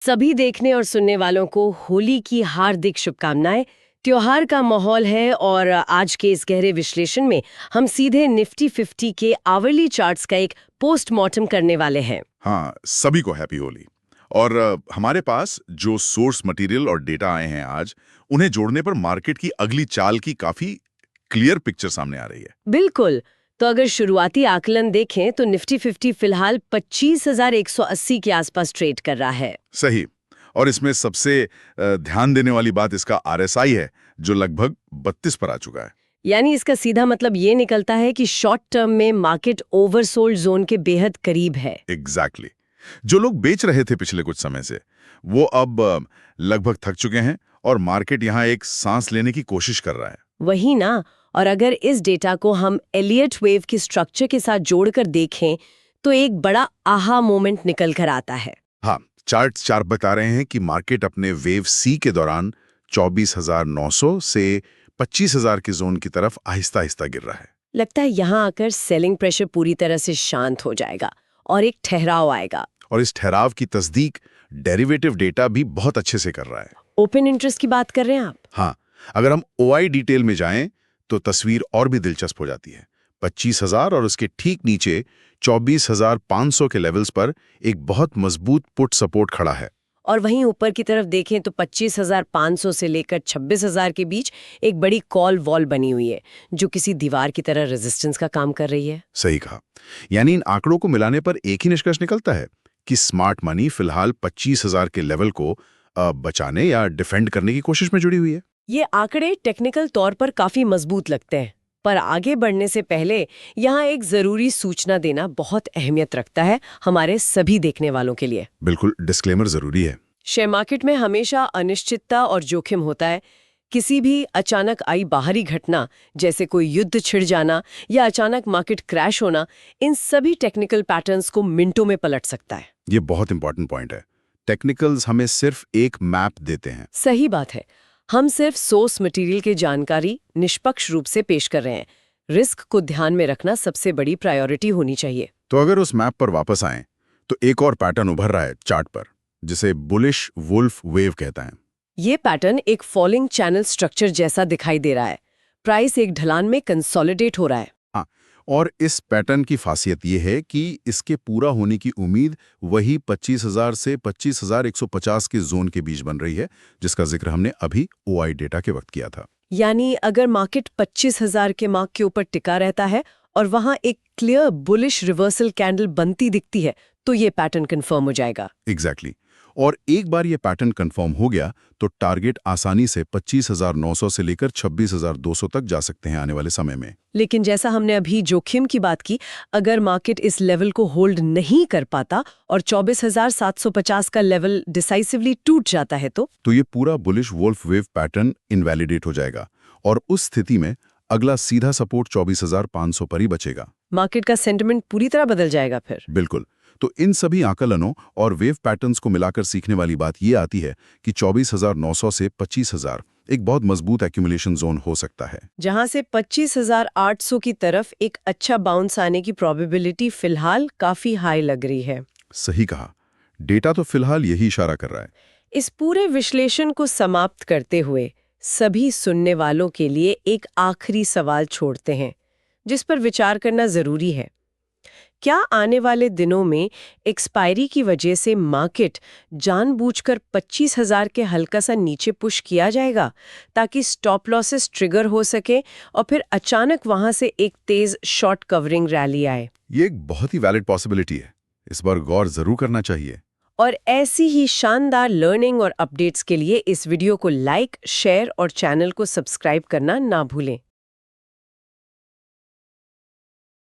सभी देखने और सुनने वालों को होली की हार्दिक शुभकामनाएं। त्योहार का माहौल है और आज के इस गहरे विश्लेषण में हम सीधे निफ्टी 50 के आवरली चार्ट्स का एक पोस्टमार्टम करने वाले हैं। हाँ, सभी को हैप्पी होली। और हमारे पास जो सोर्स मटेरियल और डेटा आए हैं आज, उन्हें जोड़ने पर मार्केट की अगली चाल की काफी क्लियर पिक्चर सामने आ रही है। बिल्कुल। तो अगर शुरुआती आकलन देखें तो निफ्टी 50 फिलहाल 25,180 के आसपास ट्रेड कर रहा है। सही। और इसमें सबसे ध्यान देने वाली बात इसका आरएसआई है, जो लगभग 32 पर आ चुका है। यानी इसका सीधा मतलब ये निकलता है कि शॉर्ट टर्म में मार्केट ओवरसोल्ड जोन के बेहद करीब है। एग्जैक्टली। जो लोग बेच रहे थे पिछले कुछ समय से, वो अब लगभग थक चुके हैं और मार्केट यहाँ एक सांस लेने की कोशिश कर रहा है। वही ना। और अगर इस डेटा को हम एलियट वेव के स्ट्रक्चर के साथ जोड़कर देखें तो एक बड़ा आहा मोमेंट निकल कर आता है। हाँ, चार्ट बता रहे हैं कि मार्केट अपने वेव सी के दौरान 24,900 से 25,000 की जोन की तरफ आहिस्ता आहिस्ता गिर रहा है। लगता है यहाँ आकर सेलिंग प्रेशर पूरी तरह से शांत हो जाएगा और एक ठहराव आएगा। और इस ठहराव की तस्दीक डेरिवेटिव डेटा भी बहुत अच्छे से कर रहा है। ओपन इंटरेस्ट की बात कर रहे हैं आप? हाँ, अगर हम ओआई डिटेल में जाएं तो तस्वीर और भी दिलचस्प हो जाती है। 25,000 और उसके ठीक नीचे 24,500 के लेवल्स पर एक बहुत मजबूत पुट सपोर्ट खड़ा है। और वहीं ऊपर की तरफ देखें तो 25,500 से लेकर 26,000 के बीच एक बड़ी कॉल वॉल बनी हुई है, जो किसी दीवार की तरह रेजिस्टेंस का काम कर रही है। सही कहा। यानी इन आंकड़ों को मिलाने पर एक ही निष्कर्ष निकलता है कि स्मार्ट मनी फिलहाल 25,000 के लेवल को बचाने या डिफेंड करने की कोशिश में जुड़ी हुई है। ये आंकड़े टेक्निकल तौर पर काफी मजबूत लगते हैं, पर आगे बढ़ने से पहले यहाँ एक जरूरी सूचना देना बहुत अहमियत रखता है हमारे सभी देखने वालों के लिए। बिल्कुल, डिस्क्लेमर जरूरी है। शेयर मार्केट में हमेशा अनिश्चितता और जोखिम होता है। किसी भी अचानक आई बाहरी घटना, जैसे कोई युद्ध छिड़ जाना या अचानक मार्केट क्रैश होना, इन सभी टेक्निकल पैटर्न्स को मिनटों में पलट सकता है। ये बहुत इंपॉर्टेंट पॉइंट है। टेक्निकल्स हमें सिर्फ एक मैप देते हैं। सही बात है। हम सिर्फ सोर्स मटेरियल की जानकारी निष्पक्ष रूप से पेश कर रहे हैं। रिस्क को ध्यान में रखना सबसे बड़ी प्रायोरिटी होनी चाहिए। तो अगर उस मैप पर वापस आएं, तो एक और पैटर्न उभर रहा है चार्ट पर, जिसे बुलिश वुल्फ वेव कहता है। ये पैटर्न एक फॉलिंग चैनल स्ट्रक्चर जैसा दिखाई दे रहा है। प्राइस एक ढलान में कंसोलिडेट हो रहा है। हाँ, और इस पैटर्न की खासियत ये है कि इसके पूरा होने की उम्मीद वही 25,000 से 25,150 के जोन के बीच बन रही है, जिसका जिक्र हमने अभी ओआई डेटा के वक्त किया था। यानी अगर मार्केट 25,000 के मार्क के ऊपर टिका रहता है और वहां एक क्लियर बुलिश रिवर्सल कैंडल बनती दिखती है, तो ये पैटर्न कंफर्म हो जाएगा। एग्जैक्टली। और एक बार ये पैटर्न कंफर्म हो गया तो टारगेट आसानी से 25,900 से लेकर 26,200 तक जा सकते हैं आने वाले समय में। लेकिन जैसा हमने अभी जोखिम की बात की, अगर मार्केट इस लेवल को होल्ड नहीं कर पाता और 24,750 का लेवल डिसाइसिवली टूट जाता है तो ये पूरा bullish wolf wave pattern invalidate हो जाएगा और उस स्थिति में अगला सीधा सपोर्ट 24,500 पर ही बचेगा। मार्केट का सेंटिमेंट पूरी तरह बदल जाएगा फिर। बिल्कुल। तो इन सभी आकलनों और वेव पैटर्न्स को मिलाकर सीखने वाली बात ये आती है कि 24,900 से 25,000 एक बहुत मजबूत एक्यूमुलेशन जोन हो सकता है, जहां से 25,800 की तरफ एक अच्छा बाउंस आने की प्रोबेबिलिटी फिलहाल काफी हाई लग रही है। सही कहा। डेटा तो फिलहाल यही इशारा कर रहा है। इस पूरे विश्लेषण को समाप्त करते हुए सभी सुनने वालों के लिए एक आखिरी सवाल छोड़ते हैं, जिस पर विचार करना जरूरी है। क्या आने वाले दिनों में एक्सपायरी की वजह से मार्केट जानबूझकर 25,000 के हल्का सा नीचे पुश किया जाएगा, ताकि स्टॉप लॉसेस ट्रिगर हो सके और फिर अचानक वहां से एक तेज शॉर्ट कवरिंग रैली आए? ये एक बहुत ही वैलिड पॉसिबिलिटी है। इस बार गौर जरूर करना चाहिए। और ऐसी ही शानदार लर्निंग और अपडेट्स के लिए इस वीडियो को लाइक, शेयर और चैनल को सब्सक्राइब करना ना भूलें।